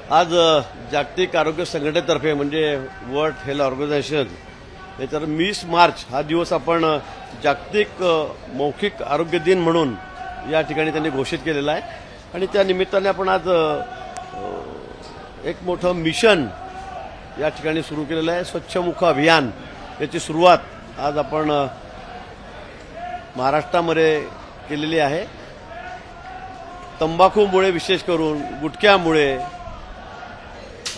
आज जागतिक आरोग्य संघटनेतर्फे म्हणजे वर्ल्ड हेल्थ ऑर्गनायझेशन याच्यावर 20 मार्च हा दिवस आपण जागतिक मौखिक आरोग्य दिन म्हणून या ठिकाणी त्यांनी घोषित केलेला आहे आणि त्या निमित्ताने आपण आज एक मोठं मिशन या ठिकाणी सुरू केलेलं आहे। स्वच्छमुख अभियान याची सुरुवात आज आपण महाराष्ट्रामध्ये केलेली आहे। तंबाखूमुळे विशेष करून गुटख्यामुळे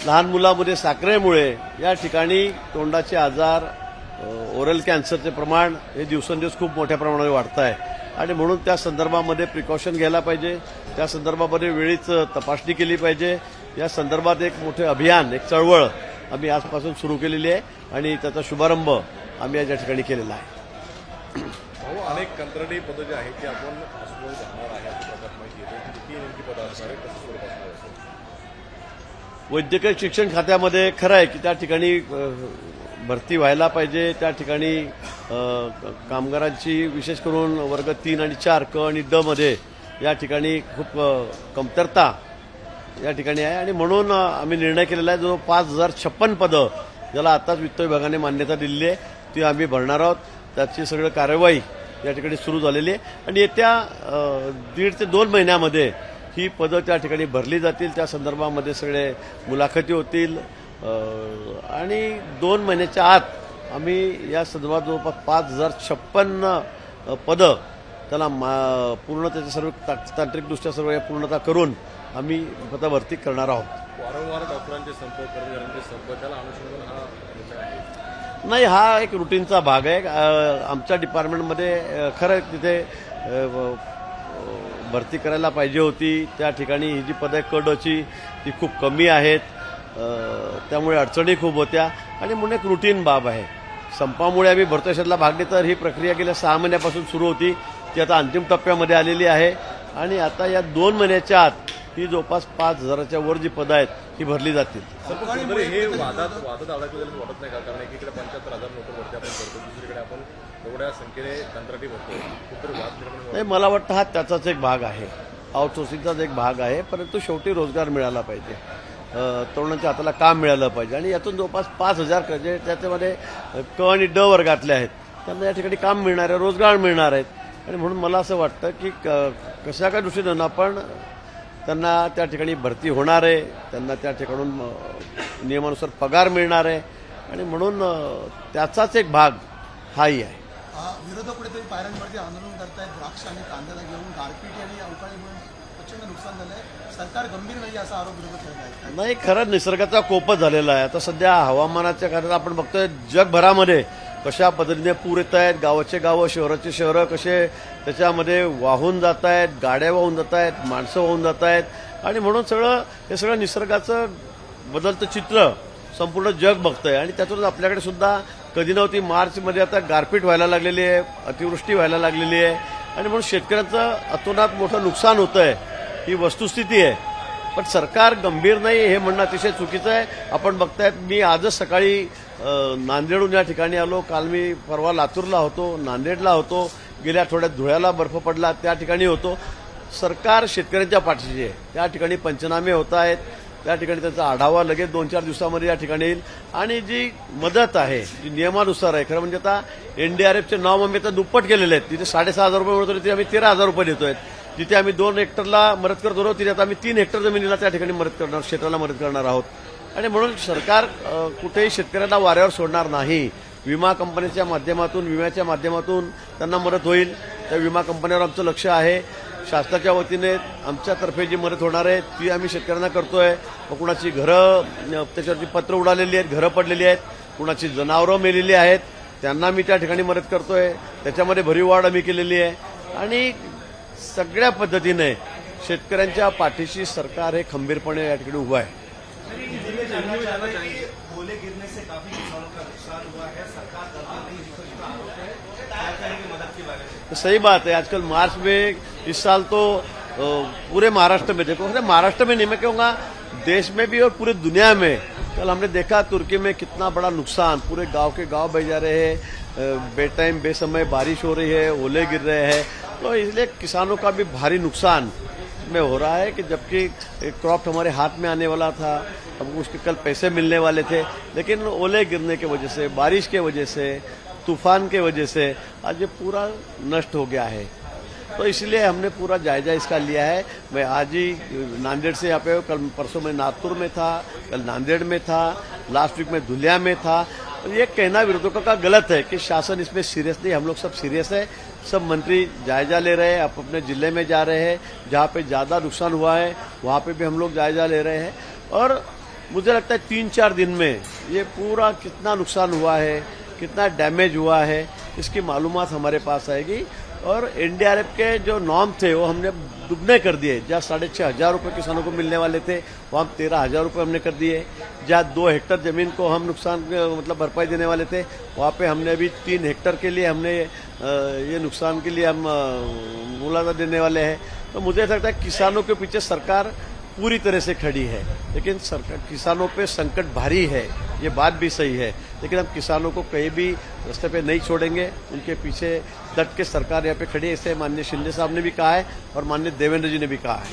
लहान मुलांमध्ये साखरेमुळे या ठिकाणी तोंडाचे आजार ओरल कॅन्सरचे प्रमाण हे दिवसेंदिवस खूप मोठ्या प्रमाणावर वाढत आहे आणि म्हणून त्या संदर्भामध्ये प्रिकॉशन घ्यायला पाहिजे। त्या संदर्भामध्ये वेळीच तपासणी केली पाहिजे। या संदर्भात एक मोठे अभियान एक चळवळ आम्ही आजपासून सुरू केलेली आहे आणि त्याचा शुभारंभ आम्ही या ठिकाणी केलेला आहे। अनेक कंत्राटी पदं जी आहेत ती आपण हॉस्पिटल जाणार आहे अशा प्रकारे माहिती येते किती नेमकी पदं असणार आहे कसं स्वरूप असणार असेल। वैद्यकीय शिक्षण खात्यामध्ये खरं आहे की त्या ठिकाणी भरती व्हायला पाहिजे। त्या ठिकाणी कामगारांची विशेष करून वर्ग 3 आणि 4 क आणि ड मध्ये या ठिकाणी खूप कमतरता या ठिकाणी आहे आणि म्हणून आम्ही निर्णय केलेला आहे जो 5056 पदं ज्याला आताच वित्त विभागाने मान्यता दिलेली आहे ती आम्ही भरणार आहोत। त्याची सगळं कार्यवाही या ठिकाणी सुरू झालेली आहे आणि येत्या 1.5 ते 2 महिन्यामध्ये ही पदं त्या ठिकाणी भरली जातील। त्या संदर्भामध्ये सगळे मुलाखती होतील आणि 2 महिन्याच्या आत आम्ही या संदर्भात जवळपास 5056 पदं त्याला पूर्ण त्याच्या सर्व तांत्रिकदृष्ट्या सर्व या पूर्णता करून आम्ही पदभरती करणार आहोत। वारंवार डॉक्टरांचे संपर्क कर्मचाऱ्यांचे संपर्क त्याला अनुषंगाने हा निर्णय आहे। नाही, हा एक रुटीनचा भाग आहे। आमच्या डिपार्टमेंटमध्ये खरं तिथे भरती करायला पाहिजे होती। त्या ठिकाणी ही जी पदं आहे कडची ती खूप कमी आहेत, त्यामुळे अडचणी खूप होत्या आणि म्हणून एक रुटीन बाब आहे। संपामुळे आम्ही भरतीला भाग घेतला तर ही प्रक्रिया गेल्या 6 महिन्यापासून सुरू होती ती आता अंतिम टप्प्यामध्ये आलेली आहे आणि आता या 2 महिन्याच्या आत ही जवळपास 5000च्या वर जी पदं आहेत ही भरली जातील। हे वादात अडकलेलं वाटत नाही का? कारण एकीकडे 75,000 नोकर भरती आपण करतो, दुसरीकडे आपण एवढ्या संख्येने कंत्राटी भरतो, कुठेतरी वाद निर्माण नाही, मला वाटतं हा त्याचाच एक भाग आहे, आउटसोर्सिंगचाच एक भाग आहे। परंतु शेवटी रोजगार मिळाला पाहिजे, तरुणांच्या हाताला काम मिळालं पाहिजे आणि यातून जवळपास 5000 जे त्याच्यामध्ये क आणि ड वर्गातले आहेत त्यांना या ठिकाणी काम मिळणार आहे, रोजगार मिळणार आहेत आणि म्हणून मला असं वाटतं की कशा काय दृष्टीनं आपण त्यांना त्या ठिकाणी भरती होणार आहे, त्यांना त्या ठिकाणून नियमानुसार पगार मिळणार आहे आणि म्हणून त्याचाच एक भाग हाही आहे। विरोधक कुठेतरी पायऱ्यांवरती आंदोलन करतायत, द्राक्ष आणि कांद्याला घेऊन गारपीट आणि अवकाळीमुळे प्रचंड नुकसान झालंय, सरकार गंभीर नाही असा आरोप विरोधक करत आहेत। नाही, खरं निसर्गाचा कोपच झालेला आहे। आता सध्या हवामानाच्या कारण आपण बघतोय जगभरामध्ये कशा पद्धतीने पूर येत आहेत, गावाचे गावं शहराचे शहरं कसे त्याच्यामध्ये वाहून जात आहेत, गाड्या वाहून जात आहेत, माणसं वाहून जात आहेत आणि म्हणून हे सगळं निसर्गाचं बदलतं चित्र संपूर्ण जग बघतंय आणि त्यातूनच आपल्याकडे सुद्धा कधी नव्हती मार्चमध्ये आता गारपीट व्हायला लागलेली आहे, अतिवृष्टी व्हायला लागलेली आहे आणि म्हणून शेतकऱ्यांचं अतोनात मोठं नुकसान होतं आहे, ही वस्तुस्थिती आहे। पण सरकार गंभीर नाही हे म्हणणं अतिशय चुकीचं आहे। आपण बघतायत, मी आजच सकाळी नांदेडहून या ठिकाणी आलो, काल मी परवा लातूरला होतो, नांदेडला होतो, गेल्या आठवड्यात धुळ्याला बर्फ पडला त्या ठिकाणी होतो। सरकार शेतकऱ्यांच्या पाठीशी आहे, त्या ठिकाणी पंचनामे होत आहेत, त्या ठिकाणी त्याचा आढावा लगेच 2-4 दिवसामध्ये या ठिकाणी येईल आणि जी मदत आहे जी नियमानुसार आहे, खरं म्हणजे आता NDRFचे नाव आम्ही आता दुप्पट केलेले आहेत। तिथे 6500 रुपये मिळत होते, तिथे आम्ही 13,000 रुपये देतोय। जिथे आम्ही 2 हेक्टरला मदत करत होतो तिथे आता आम्ही 3 हेक्टर जमिनीला त्या ठिकाणी मदत करणार, क्षेत्राला मदत करणार आहोत आणि म्हणून सरकार कुठेही शेतकऱ्यांना वाऱ्यावर सोडणार नाही। विमा कंपनीच्या माध्यमातून, विम्याच्या माध्यमातून त्यांना मदत होईल, त्या विमा कंपन्यांवर आमचं लक्ष आहे। शासनाच्या वतीने आमच्यातर्फे जी मदत होणार आहे ती आम्ही शेतकऱ्यांना करतोय। कुणाची घरं त्याच्यावरती पत्र उडालेली आहेत, घरं पडलेली आहेत, कुणाची जनावरं मेलेली आहेत, त्यांना मी त्या ठिकाणी मदत करतोय, त्याच्यामध्ये भरीव वाढ आम्ही केलेली आहे आणि सगळ्या पद्धतीने शेतकऱ्यांच्या पाठीशी सरकार हे खंबीरपणे या ठिकाणी उभं आहे। सही बात है। आजकल मार्च में इस साल तो पूरे महाराष्ट्र में, देखो महाराष्ट्र में नहीं, मैं कहूँगा देश में भी और पूरी दुनिया में। कल हमने देखा तुर्की में कितना बड़ा नुकसान, पूरे गांव के गांव बह जा रहे हैं, बेटाइम बेसमय बारिश हो रही है, ओले गिर रहे हैं, तो इसलिए किसानों का भी भारी नुकसान में हो रहा है कि जबकि क्रॉप हमारे हाथ में आने वाला था, हमको उसके कल पैसे मिलने वाले थे, लेकिन ओले गिरने की वजह से, बारिश के वजह से, तूफान के वजह से आज ये पूरा नष्ट हो गया है। तो इसलिए हमने पूरा जायजा इसका लिया है। मैं आज ही नांदेड़ से यहाँ पे हूँ, कल परसों मैं नागपुर में था, कल नांदेड़ में था, लास्ट वीक में धुलिया में था। ये कहना विरोधकों का गलत है कि शासन इसमें सीरियस नहीं। हम लोग सब सीरियस है, सब मंत्री जायजा ले रहे हैं, आप अपने जिले में जा रहे हैं, जहाँ पे ज्यादा नुकसान हुआ है वहाँ पे भी हम लोग जायजा ले रहे हैं। और मुझे लगता है 3-4 दिन में ये पूरा कितना नुकसान हुआ है, कितना डैमेज हुआ है, इसकी मालूमात हमारे पास आएगी। और एनडीआरएफ के जो नॉर्म थे वो हमने दुगने कर दिए। जहाँ 6,500 रुपये किसानों को मिलने वाले थे वहाँ 13,000 रुपये हमने कर दिए। जहाँ 2 हेक्टर जमीन को हम नुकसान मतलब भरपाई देने वाले थे वहाँ पे हमने अभी 3 हेक्टर के लिए हमने ये नुकसान के लिए हम मुआवजा देने वाले हैं। तो मुझे लगता है किसानों के पीछे सरकार पूरी तरह से खड़ी है, लेकिन सरकार किसानों पे संकट भारी है, ये बात भी सही है। लेकिन हम किसानों को कहीं भी रास्ते पे नहीं छोड़ेंगे, उनके पीछे डट के सरकार यहाँ पे खड़ी है। ऐसे माननीय शिंदे साहब ने भी कहा है और माननीय देवेंद्र जी ने भी कहा है।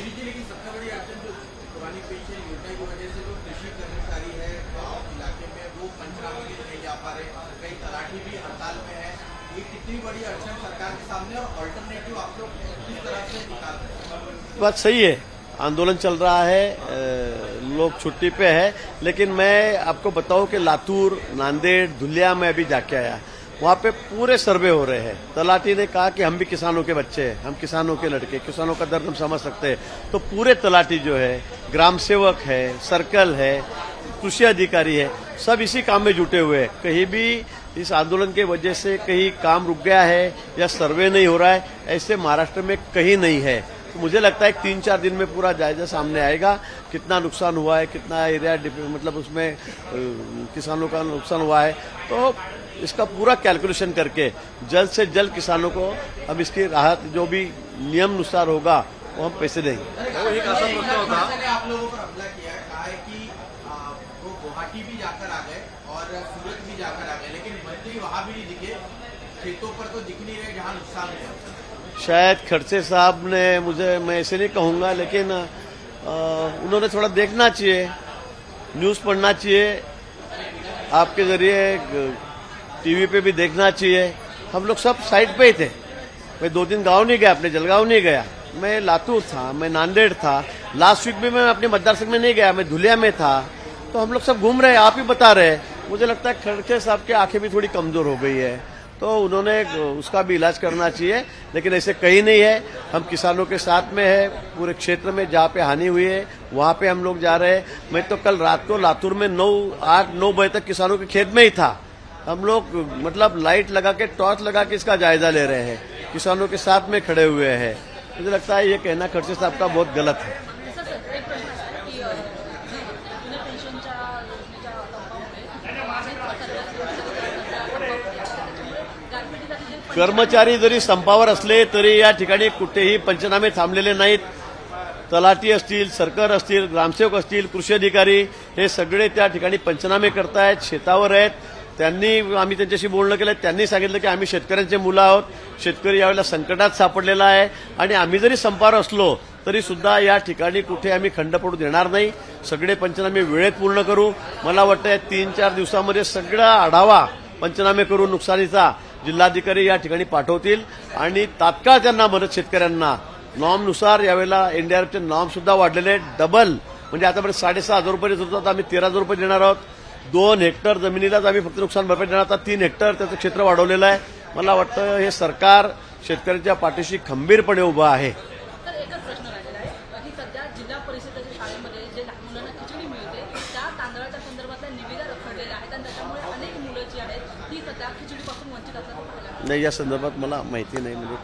बात सही है, आंदोलन चल रहा है, लोग छुट्टी पे है, लेकिन मैं आपको बताऊं कि लातूर, नांदेड़, धुलिया में अभी जाके आया, वहाँ पे पूरे सर्वे हो रहे हैं। तलाटी ने कहा कि हम भी किसानों के बच्चे हैं, हम किसानों के लड़के, किसानों का दर्द हम समझ सकते हैं। तो पूरे तलाटी जो है, ग्राम सेवक है, सर्कल है, कृषि अधिकारी है, सब इसी काम में जुटे हुए हैं। कहीं भी इस आंदोलन के वजह से कहीं काम रुक गया है या सर्वे नहीं हो रहा है, ऐसे महाराष्ट्र में कहीं नहीं है। तो मुझे लगता है 3-4 दिन में पूरा जायजा सामने आएगा, कितना नुकसान हुआ है, कितना एरिया मतलब उसमें किसानों का नुकसान हुआ है। तो इसका पूरा कैलकुलेशन करके जल्द से जल्द किसानों को हम इसकी राहत जो भी नियम अनुसार होगा वो हम पैसे देंगे। एक असा प्रश्न होता, आप लोगों पर हमला किया है, कहा है कि वो गुवाहाटी भी जाकर आ गए और सूरत भी जाकर आ गए, लेकिन मंत्री वहां भी नहीं दिखे, खेतों पर तो दिख नहीं रहे जहाँ नुकसान हुआ। शायद खड़से साहब ने मुझे, मैं ऐसे नहीं कहूँगा, लेकिन उन्होंने थोड़ा देखना चाहिए, न्यूज़ पढ़ना चाहिए, आपके जरिए टीवी पे भी देखना चाहिए। हम लोग सब साइड पे ही थे। मैं 2 दिन गांव नहीं गया, अपने जलगांव नहीं गया, मैं लातूर था, मैं नांदेड़ था, लास्ट वीक में मैं अपने मतदार संघ में नहीं गया, मैं धुलिया में था। तो हम लोग सब घूम रहे हैं, आप ही बता रहे हैं। मुझे लगता है खड़से साहब की आंखें भी थोड़ी कमजोर हो गई है, तो उन्होंने उसका भी इलाज करना चाहिए। लेकिन ऐसे कहीं नहीं है, हम किसानों के साथ में है, पूरे क्षेत्र में जहाँ पे हानि हुई है वहाँ पे हम लोग जा रहे हैं। मैं तो कल रात को लातूर में 8-9 बजे तक किसानों के खेत में ही था। हम लोग मतलब लाइट लगा के, टॉर्च लगा के इसका जायजा ले रहे हैं, किसानों के साथ में खड़े हुए हैं। मुझे लगता है ये कहना खड़से साहब का बहुत गलत है। कर्मचारी जरी संपावर असले तरी या ठिकाणी कुठेही पंचनामे थांबलेले नाहीत। तलाठी असतील, सरकार असतील, ग्रामसेवक असतील, कृषी अधिकारी हे सगळे त्या ठिकाणी पंचनामे करतायत, शेतावर आहेत। आम्ही त्यांच्याशी बोलणं केलं, त्यांनी सांगितलं की आम्ही शेतकऱ्यांचे मुलं आहोत, शेतकरी यावेळेला संकटात सापडलेला आहे आणि आम्ही जरी संपावर असलो तरी सुद्धा या ठिकाणी कुठे आम्ही खंड पडू देणार नाही, सगळे पंचनामे वेळेत पूर्ण करू। मला वाटतं 3-4 दिवसामध्ये सगळा आढावा पंचनामे करून नुकसानीचा जिल्हाधिकारी या ठिकाणी पाठवतील आणि तात्काळ त्यांना मदत शेतकऱ्यांना नॉर्मनुसार यावेळेला एनडीआरएफचे नॉर्म सुद्धा वाढलेले, डबल म्हणजे आतापर्यंत 6,500 रुपये देत होतो, आम्ही 13,000 रुपये देणार आहोत। 2 हेक्टर जमिनीलाच आम्ही फक्त नुकसान भरपाई देणार, आता 3 हेक्टर त्याचं क्षेत्र वाढवलेलं आहे। मला वाटतं हे सरकार शेतकऱ्यांच्या पाठीशी खंबीरपणे उभं आहे। तर एकच प्रश्न राहिलेला आहे की सध्या जिल्हा परिषदेच्या शाळेमध्ये जे लहान मुलांना खिचडी मिळते त्या तांदळाच्या संदर्भातल्या निविदा रखडलेल्या आहेत आणि त्याच्यामुळे अनेक मुलं जी आहेत ती सध्या खिचडीपासून वंचित असल्याचं पाहायला मिळतं। नाही, या संदर्भात मला माहिती नाही, म्हणजे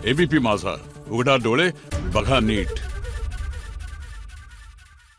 एबीपी माझा, उघडा डोळे बघा नीट।